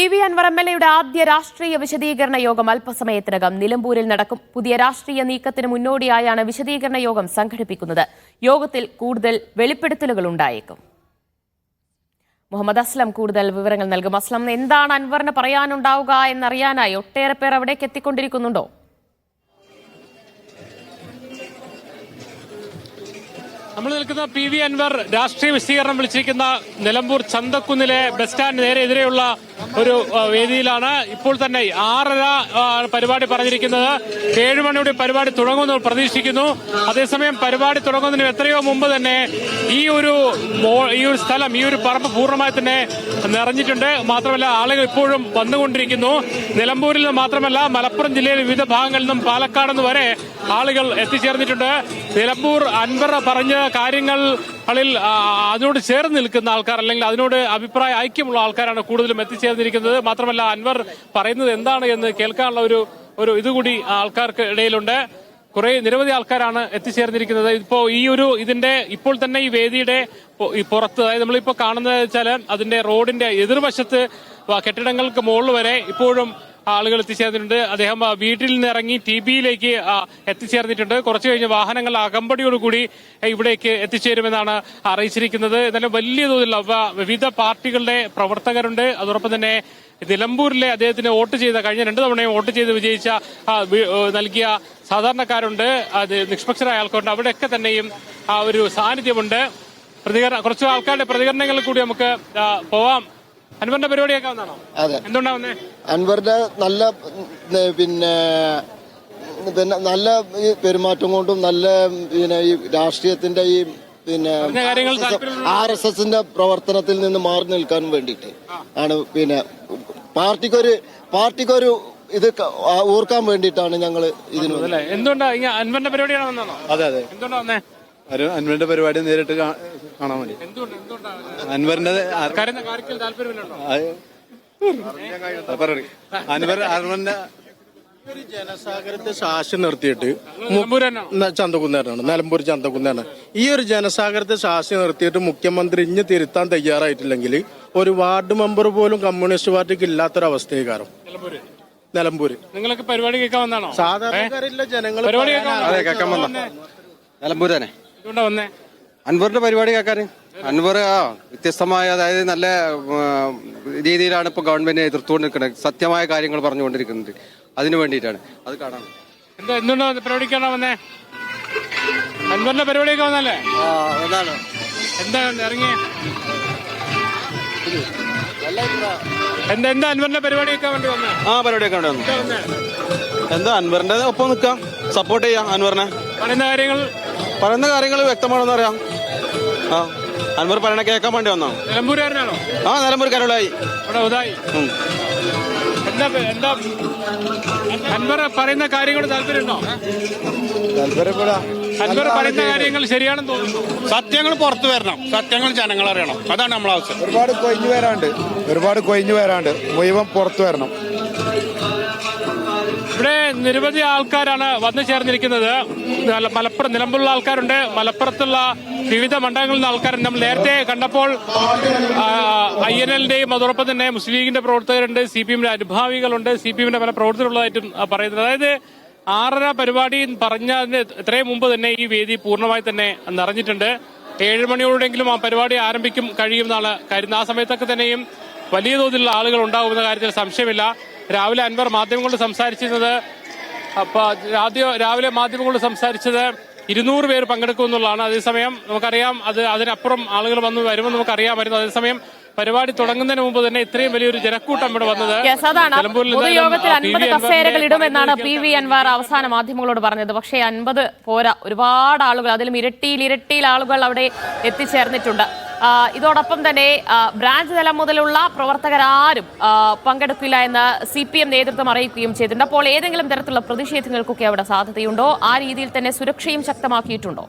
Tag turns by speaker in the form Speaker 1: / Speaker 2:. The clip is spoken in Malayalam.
Speaker 1: പി.വി. അൻവർ എം.എൽ.എയുടെ ആദ്യ രാഷ്ട്രീയ വിശദീകരണ യോഗം അല്പസമയത്തിനകം നിലമ്പൂരിൽ നടക്കും. പുതിയ രാഷ്ട്രീയ നീക്കത്തിന് മുന്നോടിയായാണ് വിശദീകരണ യോഗം സംഘടിപ്പിക്കുന്നത്. യോഗത്തിൽ കൂടുതൽ വെളിപ്പെടുത്തലുകൾ ഉണ്ടായേക്കും. മുഹമ്മദ് അസ്ലം കൂടുതൽ വിവരങ്ങൾ നൽകും. അസ്ലം, എന്താണ് അൻവറിന് പറയാനുണ്ടാവുക എന്നറിയാനായി ഒട്ടേറെ പേർ അവിടേക്ക് എത്തിക്കൊണ്ടിരിക്കുന്നുണ്ടോ?
Speaker 2: നമ്മൾ നിൽക്കുന്ന പി.വി. അൻവർ രാഷ്ട്രീയ വിശദീകരണം വിളിച്ചിരിക്കുന്ന നിലമ്പൂർ ചന്തക്കുന്നിലെ ബസ് സ്റ്റാൻഡ് നേരെ എതിരെയുള്ള ഒരു വേദിയിലാണ്. ഇപ്പോൾ തന്നെ 6:30 പരിപാടി പറഞ്ഞിരിക്കുന്നത്. 7 മണിയോടെ പരിപാടി തുടങ്ങുമെന്ന് പ്രതീക്ഷിക്കുന്നു. അതേസമയം പരിപാടി തുടങ്ങുന്നതിന് എത്രയോ മുമ്പ് തന്നെ ഈ ഒരു സ്ഥലം, ഈ ഒരു പറമ്പ് പൂർണ്ണമായി തന്നെ നിറഞ്ഞിട്ടുണ്ട്. മാത്രമല്ല, ആളുകൾ ഇപ്പോഴും വന്നുകൊണ്ടിരിക്കുന്നു. നിലമ്പൂരിൽ നിന്ന് മാത്രമല്ല, മലപ്പുറം ജില്ലയിലെ വിവിധ ഭാഗങ്ങളിൽ നിന്നും പാലക്കാട് നിന്ന് വരെ ആളുകൾ എത്തിച്ചേർന്നിട്ടുണ്ട്. നിലമ്പൂർ അൻവർ പറഞ്ഞ കാര്യങ്ങളിൽ അതിനോട് ചേർന്ന് നിൽക്കുന്ന ആൾക്കാർ, അല്ലെങ്കിൽ അതിനോട് അഭിപ്രായ ഐക്യമുള്ള ആൾക്കാരാണ് കൂടുതലും എത്തിച്ചേർന്നിരിക്കുന്നത്. മാത്രമല്ല, അൻവർ പറയുന്നത് എന്താണ് എന്ന് കേൾക്കാനുള്ള ഒരു ഇതുകൂടി ആൾക്കാർക്ക് ഇടയിലുണ്ട്. നിരവധി ആൾക്കാരാണ് എത്തിച്ചേർന്നിരിക്കുന്നത്. ഇപ്പോൾ തന്നെ ഈ വേദിയുടെ പുറത്ത്, അതായത് നമ്മളിപ്പോ കാണുന്നത് വെച്ചാൽ അതിന്റെ റോഡിന്റെ എതിർവശത്ത് കെട്ടിടങ്ങൾക്ക് മുകളിൽ വരെ ഇപ്പോഴും ആളുകൾ എത്തിച്ചേർന്നിട്ടുണ്ട്. അദ്ദേഹം വീട്ടിൽ നിന്ന് ഇറങ്ങി TBയിലേക്ക് എത്തിച്ചേർന്നിട്ടുണ്ട്. കുറച്ചു കഴിഞ്ഞ് വാഹനങ്ങൾ അകമ്പടിയോടുകൂടി ഇവിടേക്ക് എത്തിച്ചേരുമെന്നാണ് അറിയിച്ചിരിക്കുന്നത്. എന്നാലും വലിയ തോതിലുള്ള വിവിധ പാർട്ടികളുടെ പ്രവർത്തകരുണ്ട്. അതോടൊപ്പം തന്നെ നിലമ്പൂരിലെ അദ്ദേഹത്തിന് വോട്ട് ചെയ്ത, കഴിഞ്ഞ 2 തവണയും വോട്ട് ചെയ്ത് വിജയിച്ച നൽകിയ സാധാരണക്കാരുണ്ട്, അത് നിഷ്പക്ഷരായ ആൾക്കാരുണ്ട്. അവിടെയൊക്കെ തന്നെയും ഒരു സാന്നിധ്യമുണ്ട്. കുറച്ച് ആൾക്കാരുടെ പ്രതികരണങ്ങളിൽ കൂടി നമുക്ക് പോവാം. അൻവറിന്റെ പരിപാടിയൊക്കെ വന്നാണോ?
Speaker 3: അതെ.
Speaker 2: എന്തുകൊണ്ടാ വന്നേ? അൻവറിന്റെ
Speaker 3: നല്ല പെരുമാറ്റം കൊണ്ടും നല്ല ഈ രാഷ്ട്രീയത്തിന്റെ RSSന്റെ പ്രവർത്തനത്തിൽ നിന്ന് മാറി നിൽക്കാൻ വേണ്ടിയിട്ട് ആണ്. പാർട്ടിക്കൊരു ഇത് ഓർക്കാൻ വേണ്ടിയിട്ടാണ് ഞങ്ങൾ ഇതിന്.
Speaker 2: എന്തുകൊണ്ടാ അൻവറിന്റെ പരിപാടിയാണ് വന്നാണോ?
Speaker 4: അതെ അതെ.
Speaker 2: എന്തുകൊണ്ടാ വന്നേ?
Speaker 4: അൻവറിന്റെ പരിപാടി നേരിട്ട് കാണാൻ വേണ്ടി. അൻവറിന്റെ അൻവറിന്റെ ഒരു ജനസാഗരത്തെ സാക്ഷി നിർത്തിയിട്ട് ചന്തക്കുന്നാരാണ്, നിലമ്പൂർ ചന്തക്കുന്നാണ്. ഈ ഒരു ജനസാഗരത്തെ സാക്ഷി നിർത്തിയിട്ട് മുഖ്യമന്ത്രി ഇഞ്ഞ് തിരുത്താൻ തയ്യാറായിട്ടില്ലെങ്കിൽ ഒരു വാർഡ് മെമ്പർ പോലും കമ്മ്യൂണിസ്റ്റ് പാർട്ടിക്ക് ഇല്ലാത്തൊരവസ്ഥയാകാരം നിലമ്പൂര്.
Speaker 2: നിങ്ങൾക്ക് പരിപാടി കേൾക്കാൻ വന്നാണോ?
Speaker 4: സാധാരണക്കാരില്ല ജനങ്ങൾ
Speaker 5: കേൾക്കാൻ വന്ന നിലമ്പൂർ തന്നെ.
Speaker 2: വന്നേ
Speaker 5: അൻവറിന്റെ പരിപാടി കേൾക്കാൻ. അൻവർ വ്യത്യസ്തമായ, അതായത് നല്ല രീതിയിലാണ് ഇപ്പൊ ഗവൺമെന്റ് എതിർത്തുകൊണ്ട് നിൽക്കുന്നത്. സത്യമായ കാര്യങ്ങൾ പറഞ്ഞുകൊണ്ടിരിക്കുന്നുണ്ട്. അതിനു വേണ്ടിയിട്ടാണ് അത് കാണാൻ.
Speaker 2: എന്തുകൊണ്ടാ പരിപാടിക്കാണോ വന്നേ? അൻവറിന്റെ പരിപാടിയൊക്കെ വന്നല്ലേ? എന്താ ഇറങ്ങിയ എന്താ അൻവറിന്റെ പരിപാടിയൊക്കെ വേണ്ടി വന്നേ?
Speaker 5: പരിപാടിയൊക്കെ വേണ്ടി വന്നു. എന്താ അൻവറിന്റെ ഒപ്പം നിൽക്കാം, സപ്പോർട്ട് ചെയ്യാം. അൻവറിനെ പറയുന്ന കാര്യങ്ങൾ വ്യക്തമാണെന്ന് അറിയാം. അൻവർ പറയണ കേൾക്കാൻ വേണ്ടി വന്നോ?
Speaker 2: നിലമ്പൂരുകാരനാണോ?
Speaker 5: നിലമ്പൂർക്കാരുള്ളായി.
Speaker 2: അൻവർ പറയുന്ന കാര്യങ്ങൾ താല്പര്യമുണ്ടോ? അൻവർ പറയുന്ന കാര്യങ്ങൾ ശരിയാണെന്ന് തോന്നുന്നു.
Speaker 6: സത്യങ്ങൾ പുറത്തു വരണം, സത്യങ്ങൾ ജനങ്ങൾ അറിയണം. അതാണ് നമ്മളെ ആവശ്യം.
Speaker 4: ഒരുപാട് കൊഴിഞ്ഞു വരാണ്ട് മുഴുവൻ പുറത്തു വരണം.
Speaker 2: ഇവിടെ നിരവധി ആൾക്കാരാണ് വന്നു ചേർന്നിരിക്കുന്നത്. മലപ്പുറം, നിലമ്പൂരിലുള്ള ആൾക്കാരുണ്ട്, മലപ്പുറത്തുള്ള വിവിധ മണ്ഡലങ്ങളിൽ നിന്ന് ആൾക്കാരുണ്ട്. നമ്മൾ നേരത്തെ കണ്ടപ്പോൾ INLന്റെയും അതോടൊപ്പം തന്നെ മുസ്ലിം ലീഗിന്റെ പ്രവർത്തകരുണ്ട്, CPMന്റെ അനുഭാവികളുണ്ട്, CPMന്റെ പല പ്രവർത്തകരുള്ളതായിട്ടും പറയുന്നത്. അതായത് 6:30 പരിപാടി പറഞ്ഞതിന് എത്രയും മുമ്പ് തന്നെ ഈ വേദി പൂർണ്ണമായി തന്നെ നിറഞ്ഞിട്ടുണ്ട്. 7 മണിയോടെങ്കിലും ആ പരിപാടി കഴിയും എന്നാണ് കരുതുന്നത്. ആ സമയത്തൊക്കെ തന്നെയും വലിയ തോതിലുള്ള ആളുകൾ ഉണ്ടാകുമെന്ന കാര്യത്തിൽ സംശയമില്ല. രാവിലെ അൻവർ മാധ്യമങ്ങളോട് സംസാരിച്ചിരുന്നത്, രാവിലെ മാധ്യമങ്ങളോട് സംസാരിച്ചത് 200 പേര് പങ്കെടുക്കുമെന്നുള്ളതാണ്. അതേസമയം നമുക്കറിയാം അതിനപ്പുറം ആളുകൾ വരുമെന്ന് നമുക്കറിയാമായിരുന്നു. അതേസമയം പരിപാടി തുടങ്ങുന്നതിന് മുമ്പ് തന്നെ ഇത്രയും വലിയൊരു ജനക്കൂട്ടം ഇവിടെ വന്നത്.
Speaker 1: പൊതുയോഗത്തിൽ 50 കസേരകൾ ഇടുമെന്നാണ് പി.വി. അൻവർ അവസാന മാധ്യമങ്ങളോട് പറഞ്ഞത്. പക്ഷേ 50 പോരാ, ഒരുപാട് ആളുകൾ, അതിലും ഇരട്ടിയിൽ ആളുകൾ അവിടെ എത്തിച്ചേർന്നിട്ടുണ്ട്. ഇതോടൊപ്പം തന്നെ ബ്രാഞ്ച് തലം മുതലുള്ള പ്രവർത്തകരാരും പങ്കെടുക്കില്ല എന്ന് CPM നേതൃത്വം അറിയിക്കുകയും ചെയ്തിട്ടുണ്ട്. അപ്പോൾ ഏതെങ്കിലും തരത്തിലുള്ള പ്രതിഷേധങ്ങൾക്കൊക്കെ അവിടെ സാധ്യതയുണ്ടോ? ആ രീതിയിൽ തന്നെ സുരക്ഷയും ശക്തമാക്കിയിട്ടുണ്ടോ?